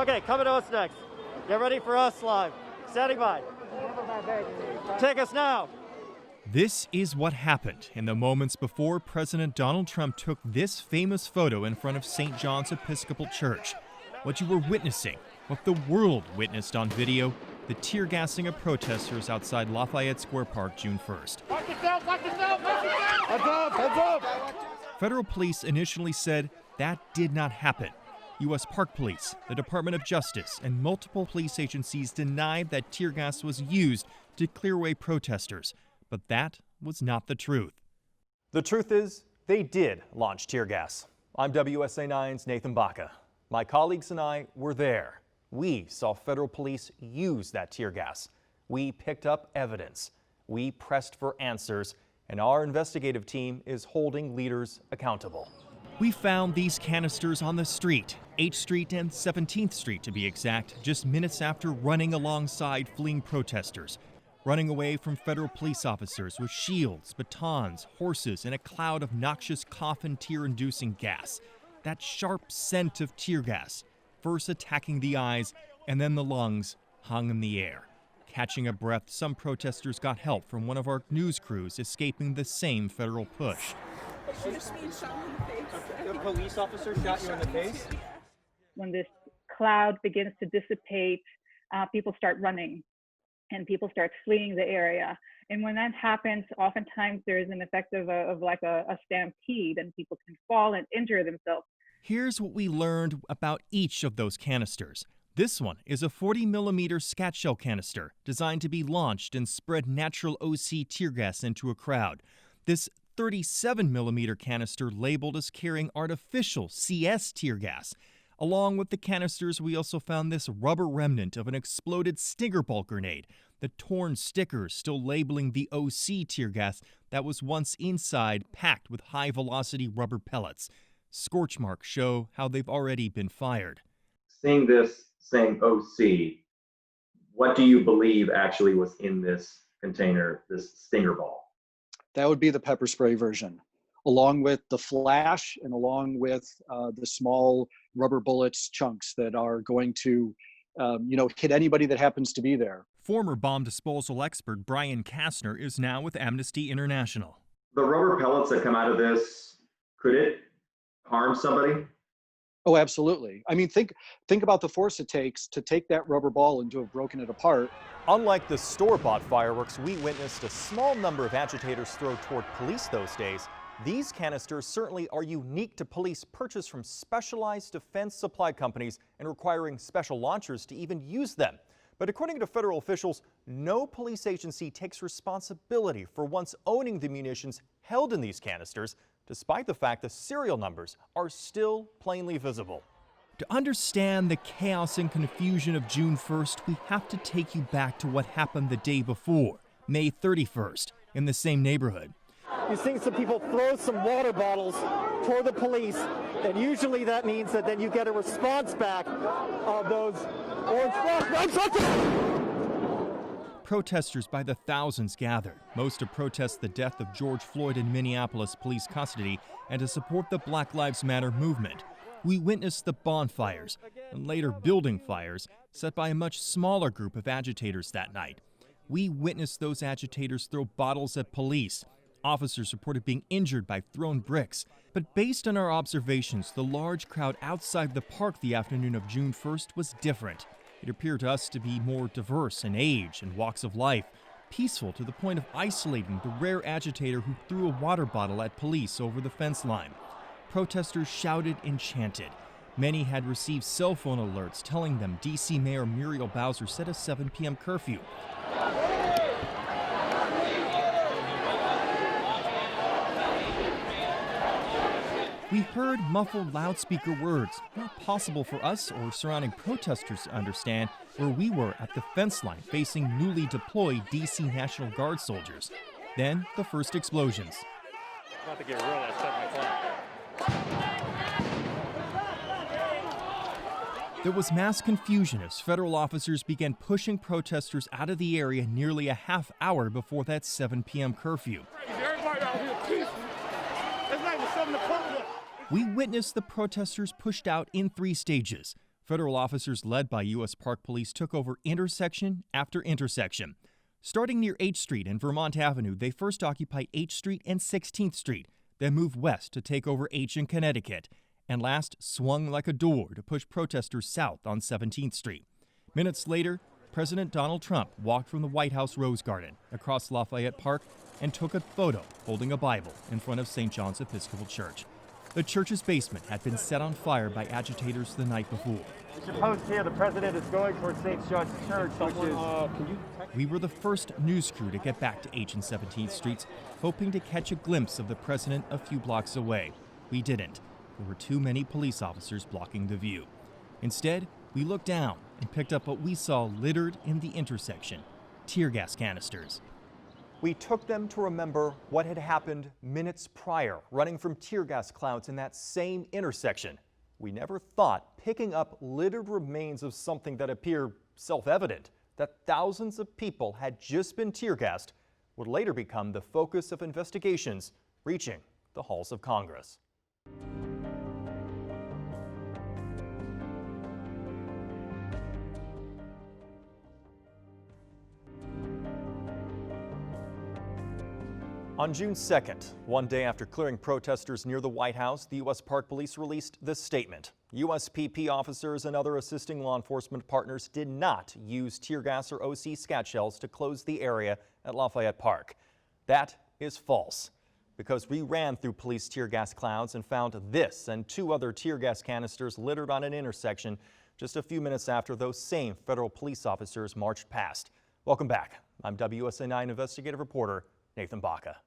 Okay, coming to us next. Get ready for us live. Standing by. Take us now. This is what happened in the moments before President Donald Trump took this famous photo in front of St. John's Episcopal Church. What you were witnessing, what the world witnessed on video, the tear gassing of protesters outside Lafayette Square Park June 1st. Watch yourself, watch yourself, watch yourself! Heads up, heads up! Federal police initially said that did not happen. U.S. Park Police, the Department of Justice, and multiple police agencies denied that tear gas was used to clear away protesters. But that was not the truth. The truth is, they did launch tear gas. I'm WUSA9's Nathan Baca. My colleagues and I were there. We saw federal police use that tear gas. We picked up evidence. We pressed for answers, and our investigative team is holding leaders accountable. We found these canisters on the street, 8th Street and 17th Street to be exact, just minutes after running alongside fleeing protesters, running away from federal police officers with shields, batons, horses, and a cloud of noxious cough and tear-inducing gas. That sharp scent of tear gas, first attacking the eyes and then the lungs, hung in the air. Catching a breath, some protesters got help from one of our news crews escaping the same federal push. The police officer shot you in the face? When this cloud begins to dissipate, people start running and people start fleeing the area. And when that happens, oftentimes there's an effect of a stampede, and people can fall and injure themselves. Here's what we learned about each of those canisters. This one is a 40mm scat shell canister designed to be launched and spread natural OC tear gas into a crowd. This 37mm canister labeled as carrying artificial CS tear gas. Along with the canisters, we also found this rubber remnant of an exploded stinger ball grenade, the torn stickers still labeling the OC tear gas that was once inside, packed with high-velocity rubber pellets. Scorch marks show how they've already been fired. Seeing this saying OC, what do you believe actually was in this container, this stinger ball? That would be the pepper spray version, along with the flash and along with the small rubber bullets chunks that are going to, hit anybody that happens to be there. Former bomb disposal expert Brian Kastner is now with Amnesty International. The rubber pellets that come out of this, could it harm somebody? Oh, absolutely. I mean, think about the force it takes to take that rubber ball and to have broken it apart. Unlike the store-bought fireworks we witnessed a small number of agitators throw toward police those days, these canisters certainly are unique to police purchased from specialized defense supply companies and requiring special launchers to even use them. But according to federal officials, no police agency takes responsibility for once owning the munitions held in these canisters, despite the fact the serial numbers are still plainly visible. To understand the chaos and confusion of June 1st, we have to take you back to what happened the day before, May 31st, in the same neighborhood. You've seen some people throw some water bottles toward the police, and usually that means that then you get a response back of those orange flags. Protesters by the thousands gathered, most to protest the death of George Floyd in Minneapolis police custody and to support the Black Lives Matter movement. We witnessed the bonfires and later building fires set by a much smaller group of agitators that night. We witnessed those agitators throw bottles at police. Officers reported being injured by thrown bricks. But based on our observations, the large crowd outside the park the afternoon of June 1st was different. It appeared to us to be more diverse in age and walks of life, peaceful to the point of isolating the rare agitator who threw a water bottle at police over the fence line. Protesters shouted and chanted. Many had received cell phone alerts telling them D.C. Mayor Muriel Bowser set a 7 p.m. curfew. We heard muffled loudspeaker words, not possible for us or surrounding protesters to understand, where we were at the fence line facing newly deployed D.C. National Guard soldiers. Then the first explosions. About to get real at 7 o'clock. There was mass confusion as federal officers began pushing protesters out of the area nearly a half hour before that 7 p.m. curfew. Everybody out here peaceful. It's not even 7 o'clock yet. We witnessed the protesters pushed out in 3 stages. Federal officers led by U.S. Park Police took over intersection after intersection. Starting near H Street and Vermont Avenue, they first occupied H Street and 16th Street, then moved west to take over H in Connecticut, and last swung like a door to push protesters south on 17th Street. Minutes later, President Donald Trump walked from the White House Rose Garden across Lafayette Park and took a photo holding a Bible in front of St. John's Episcopal Church. The church's basement had been set on fire by agitators the night before. We should post here the president is going towards St. John's Church, which is... We were the first news crew to get back to H and 17th Streets, hoping to catch a glimpse of the president a few blocks away. We didn't. There were too many police officers blocking the view. Instead, we looked down and picked up what we saw littered in the intersection: tear gas canisters. We took them to remember what had happened minutes prior, running from tear gas clouds in that same intersection. We never thought picking up littered remains of something that appeared self-evident, that thousands of people had just been tear gassed, would later become the focus of investigations reaching the halls of Congress. On June 2nd, one day after clearing protesters near the White House, the U.S. Park Police released this statement. USPP officers and other assisting law enforcement partners did not use tear gas or OC scat shells to close the area at Lafayette Park. That is false, because we ran through police tear gas clouds and found this and 2 other tear gas canisters littered on an intersection just a few minutes after those same federal police officers marched past. Welcome back. I'm WUSA9 investigative reporter Nathan Baca.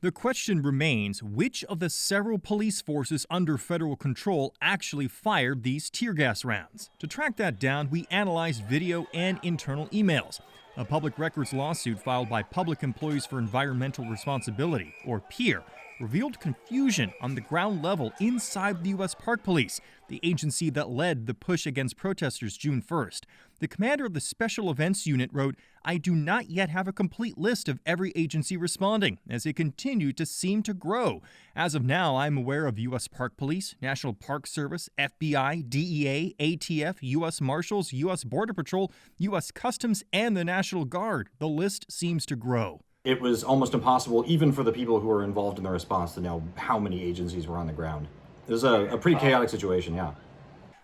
The question remains, which of the several police forces under federal control actually fired these tear gas rounds? To track that down, we analyzed video and internal emails. A public records lawsuit filed by Public Employees for Environmental Responsibility, or PEER, revealed confusion on the ground level inside the U.S. Park Police, the agency that led the push against protesters June 1st. The commander of the Special Events Unit wrote, "I do not yet have a complete list of every agency responding, as it continued to seem to grow. As of now, I'm aware of U.S. Park Police, National Park Service, FBI, DEA, ATF, U.S. Marshals, U.S. Border Patrol, U.S. Customs, and the National Guard. The list seems to grow." It was almost impossible, even for the people who were involved in the response, to know how many agencies were on the ground. It was a pretty chaotic situation, yeah.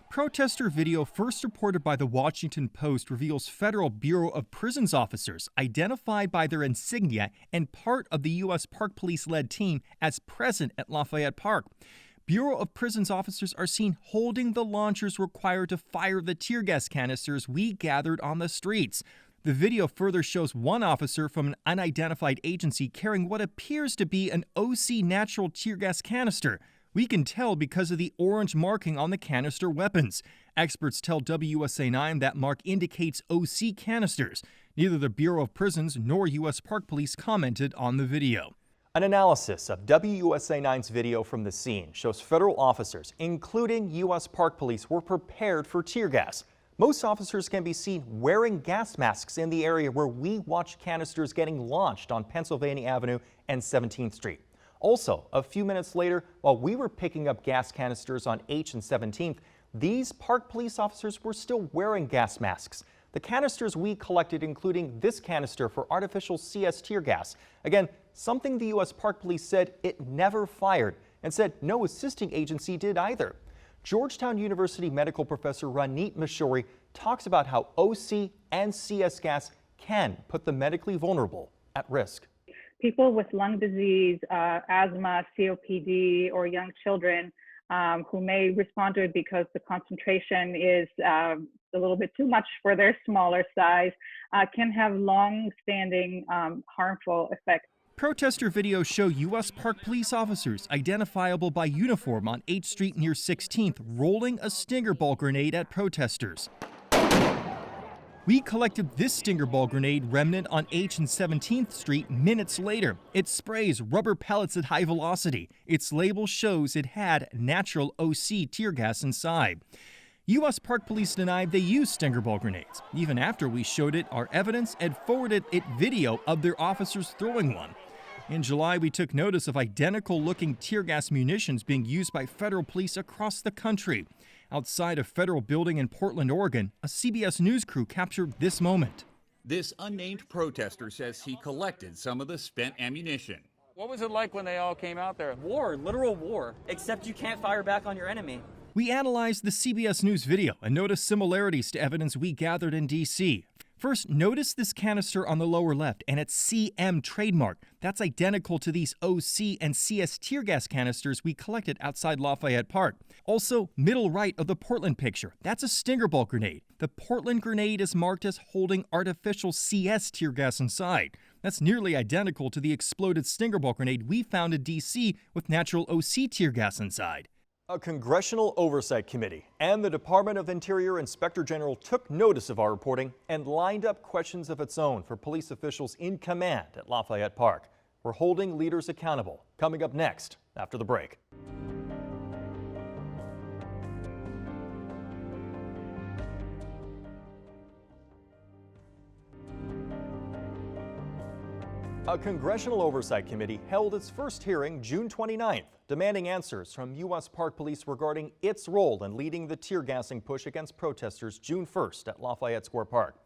Protester video first reported by the Washington Post reveals Federal Bureau of Prisons officers identified by their insignia and part of the U.S. Park Police-led team as present at Lafayette Park. Bureau of Prisons officers are seen holding the launchers required to fire the tear gas canisters we gathered on the streets. The video further shows one officer from an unidentified agency carrying what appears to be an OC natural tear gas canister. We can tell because of the orange marking on the canister weapons. Experts tell WUSA9 that mark indicates OC canisters. Neither the Bureau of Prisons nor U.S. Park Police commented on the video. An analysis of WUSA9's video from the scene shows federal officers, including U.S. Park Police, were prepared for tear gas. Most officers can be seen wearing gas masks in the area where we watched canisters getting launched on Pennsylvania Avenue and 17th Street. Also, a few minutes later, while we were picking up gas canisters on H and 17th, these Park Police officers were still wearing gas masks. The canisters we collected, including this canister for artificial CS tear gas. Again, something the U.S. Park Police said it never fired, and said no assisting agency did either. Georgetown University medical professor Ranit Mashori talks about how OC and CS gas can put the medically vulnerable at risk. People with lung disease, asthma, COPD, or young children who may respond to it because the concentration is a little bit too much for their smaller size can have long-standing harmful effects. Protester videos show U.S. Park Police officers, identifiable by uniform on 8th Street near 16th, rolling a stinger ball grenade at protesters. We collected this stinger ball grenade remnant on H and 17th Street minutes later. It sprays rubber pellets at high velocity. Its label shows it had natural OC tear gas inside. U.S. Park Police denied they used stinger ball grenades. Even after we showed it our evidence and forwarded it video of their officers throwing one. In July, we took notice of identical-looking tear gas munitions being used by federal police across the country. Outside a federal building in Portland, Oregon, a CBS News crew captured this moment. This unnamed protester says he collected some of the spent ammunition. What was it like when they all came out there? War, literal war, except you can't fire back on your enemy. We analyzed the CBS News video and noticed similarities to evidence we gathered in D.C. First, notice this canister on the lower left and its CM trademark. That's identical to these OC and CS tear gas canisters we collected outside Lafayette Park. Also, middle right of the Portland picture, that's a stinger ball grenade. The Portland grenade is marked as holding artificial CS tear gas inside. That's nearly identical to the exploded stinger ball grenade we found in D.C. with natural OC tear gas inside. A Congressional Oversight Committee and the Department of Interior Inspector General took notice of our reporting and lined up questions of its own for police officials in command at Lafayette Park. We're holding leaders accountable. Coming up next after the break. A Congressional Oversight Committee held its first hearing June 29th, demanding answers from U.S. Park Police regarding its role in leading the tear gassing push against protesters June 1st at Lafayette Square Park.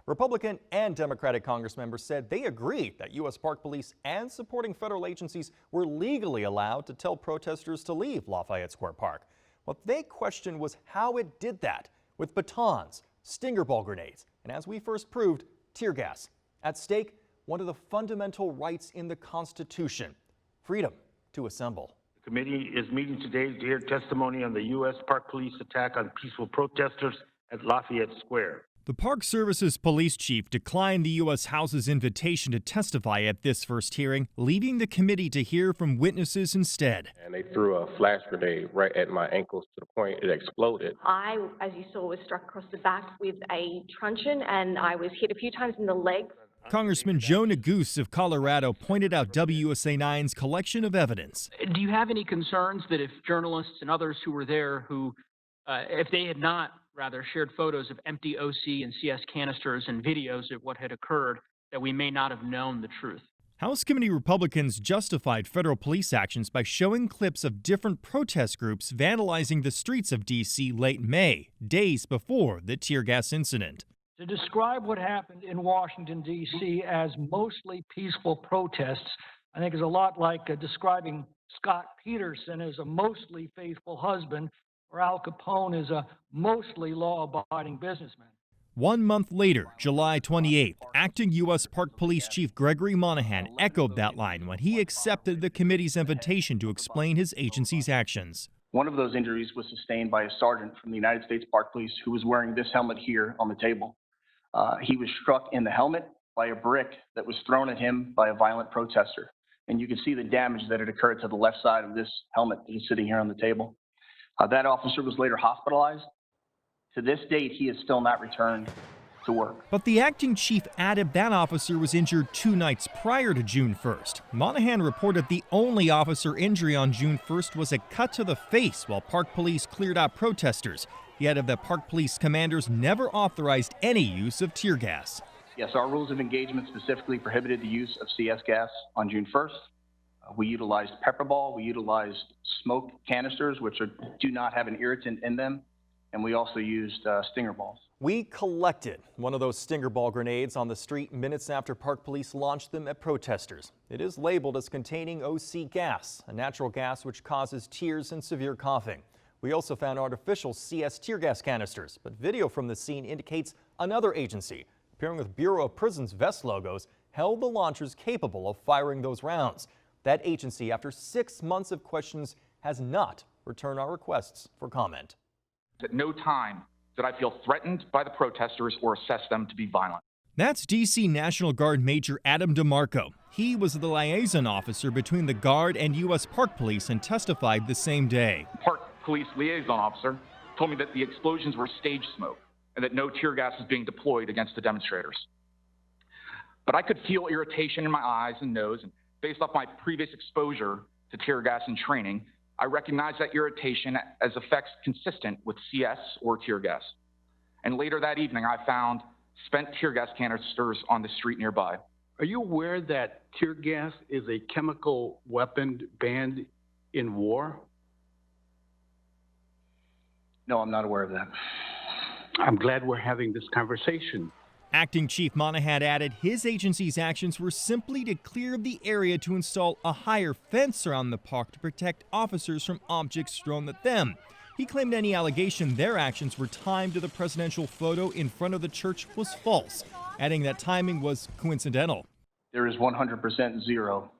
Republican and Democratic Congress members said they agreed that U.S. Park Police and supporting federal agencies were legally allowed to tell protesters to leave Lafayette Square Park. What they questioned was how it did that, with batons, stinger ball grenades, and as we first proved, tear gas. At stake, one of the fundamental rights in the Constitution, freedom to assemble. The committee is meeting today to hear testimony on the U.S. Park Police attack on peaceful protesters at Lafayette Square. The Park Service's police chief declined the U.S. House's invitation to testify at this first hearing, leaving the committee to hear from witnesses instead. And they threw a flash grenade right at my ankles to the point it exploded. I, as you saw, was struck across the back with a truncheon and I was hit a few times in the leg. Congressman Joe Neguse of Colorado pointed out WUSA9's collection of evidence. Do you have any concerns that if journalists and others who were there who, if they had not rather shared photos of empty OC and CS canisters and videos of what had occurred, that we may not have known the truth? House Committee Republicans justified federal police actions by showing clips of different protest groups vandalizing the streets of D.C. late May, days before the tear gas incident. To describe what happened in Washington, D.C. as mostly peaceful protests, I think is a lot like describing Scott Peterson as a mostly faithful husband or Al Capone as a mostly law-abiding businessman. 1 month later, July 28th, acting U.S. Park Police Chief Gregory Monahan echoed that line when he accepted the committee's invitation to explain his agency's actions. One of those injuries was sustained by a sergeant from the United States Park Police who was wearing this helmet here on the table. He was struck in the helmet by a brick that was thrown at him by a violent protester. And you can see the damage that had occurred to the left side of this helmet that is sitting here on the table. That officer was later hospitalized. To this date, he has still not returned to work. But the acting chief added that officer was injured 2 nights prior to June 1st. Monahan reported the only officer injury on June 1st was a cut to the face while Park Police cleared out protesters. He added that Park Police commanders never authorized any use of tear gas. Yes, our rules of engagement specifically prohibited the use of CS gas on June 1st. We utilized pepper ball, we utilized smoke canisters, which do not have an irritant in them, and we also used stinger balls. We collected one of those stinger ball grenades on the street minutes after Park Police launched them at protesters. It is labeled as containing OC gas, a natural gas which causes tears and severe coughing. We also found artificial CS tear gas canisters, but video from the scene indicates another agency, appearing with Bureau of Prisons vest logos, held the launchers capable of firing those rounds. That agency, after 6 months of questions, has not returned our requests for comment. At no time did I feel threatened by the protesters or assess them to be violent. That's D.C. National Guard Major Adam DeMarco. He was the liaison officer between the Guard and U.S. Park Police and testified the same day. Park Police liaison officer told me that the explosions were stage smoke and that no tear gas was being deployed against the demonstrators. But I could feel irritation in my eyes and nose, and based off my previous exposure to tear gas and training, I recognized that irritation as effects consistent with CS or tear gas. And later that evening, I found spent tear gas canisters on the street nearby. Are you aware that tear gas is a chemical weapon banned in war? No, I'm not aware of that. I'm glad we're having this conversation. Acting Chief Monahan added his agency's actions were simply to clear the area to install a higher fence around the park to protect officers from objects thrown at them. He claimed any allegation their actions were timed to the presidential photo in front of the church was false, adding that timing was coincidental. There is 100% zero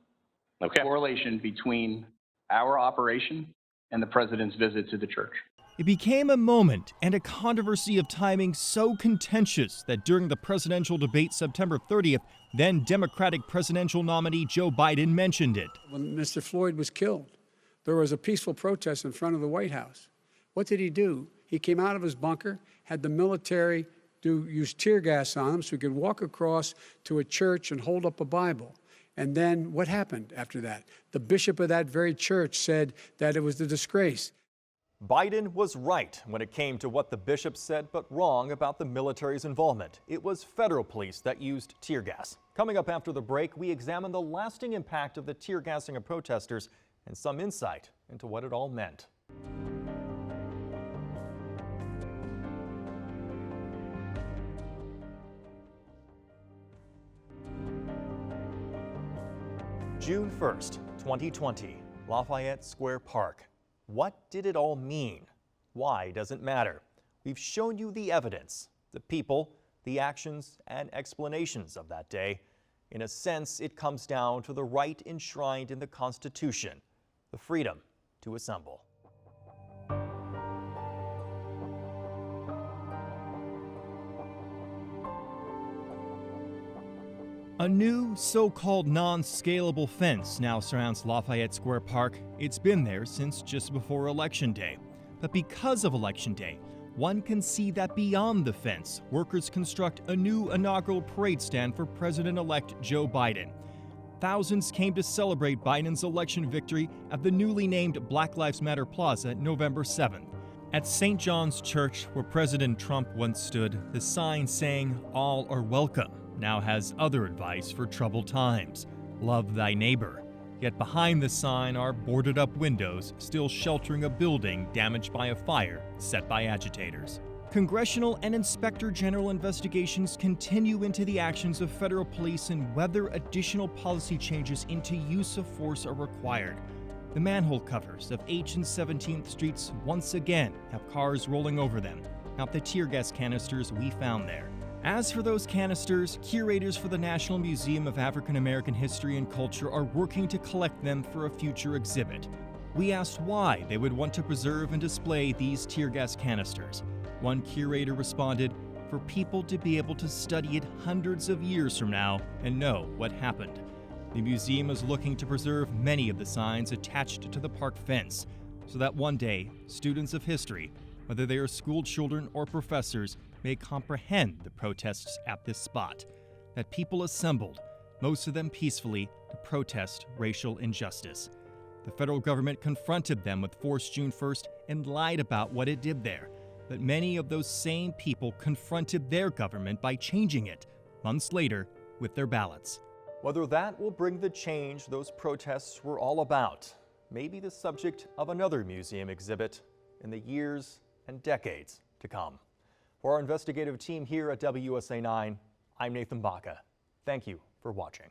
correlation between our operation and the president's visit to the church. It became a moment and a controversy of timing so contentious that during the presidential debate September 30th, then Democratic presidential nominee Joe Biden mentioned it. When Mr. Floyd was killed, there was a peaceful protest in front of the White House. What did he do? He came out of his bunker, had the military use tear gas on him so he could walk across to a church and hold up a Bible. And then what happened after that? The bishop of that very church said that it was a disgrace. Biden was right when it came to what the bishop said, but wrong about the military's involvement. It was federal police that used tear gas. Coming up after the break, we examine the lasting impact of the tear gassing of protesters and some insight into what it all meant. June 1st, 2020, Lafayette Square Park. What did it all mean? Why does it matter? We've shown you the evidence, the people, the actions, and explanations of that day. In a sense, it comes down to the right enshrined in the Constitution, the freedom to assemble. A new, so-called non-scalable fence now surrounds Lafayette Square Park. It's been there since just before Election Day. But because of Election Day, one can see that beyond the fence, workers construct a new inaugural parade stand for President-elect Joe Biden. Thousands came to celebrate Biden's election victory at the newly named Black Lives Matter Plaza November 7th. At St. John's Church, where President Trump once stood, the sign saying, "All are welcome," now has other advice for troubled times. Love thy neighbor. Yet behind the sign are boarded up windows still sheltering a building damaged by a fire set by agitators. Congressional and Inspector General investigations continue into the actions of federal police and whether additional policy changes into use of force are required. The manhole covers of H and 17th Streets once again have cars rolling over them, not the tear gas canisters we found there. As for those canisters, curators for the National Museum of African American History and Culture are working to collect them for a future exhibit. We asked why they would want to preserve and display these tear gas canisters. One curator responded, "For people to be able to study it hundreds of years from now and know what happened." The museum is looking to preserve many of the signs attached to the park fence, so that one day, students of history, whether they are school children or professors, may comprehend the protests at this spot, that people assembled, most of them peacefully, to protest racial injustice. The federal government confronted them with force June 1st and lied about what it did there, but many of those same people confronted their government by changing it, months later, with their ballots. Whether that will bring the change those protests were all about, may be the subject of another museum exhibit in the years and decades to come. For our investigative team here at WUSA9, I'm Nathan Baca. Thank you for watching.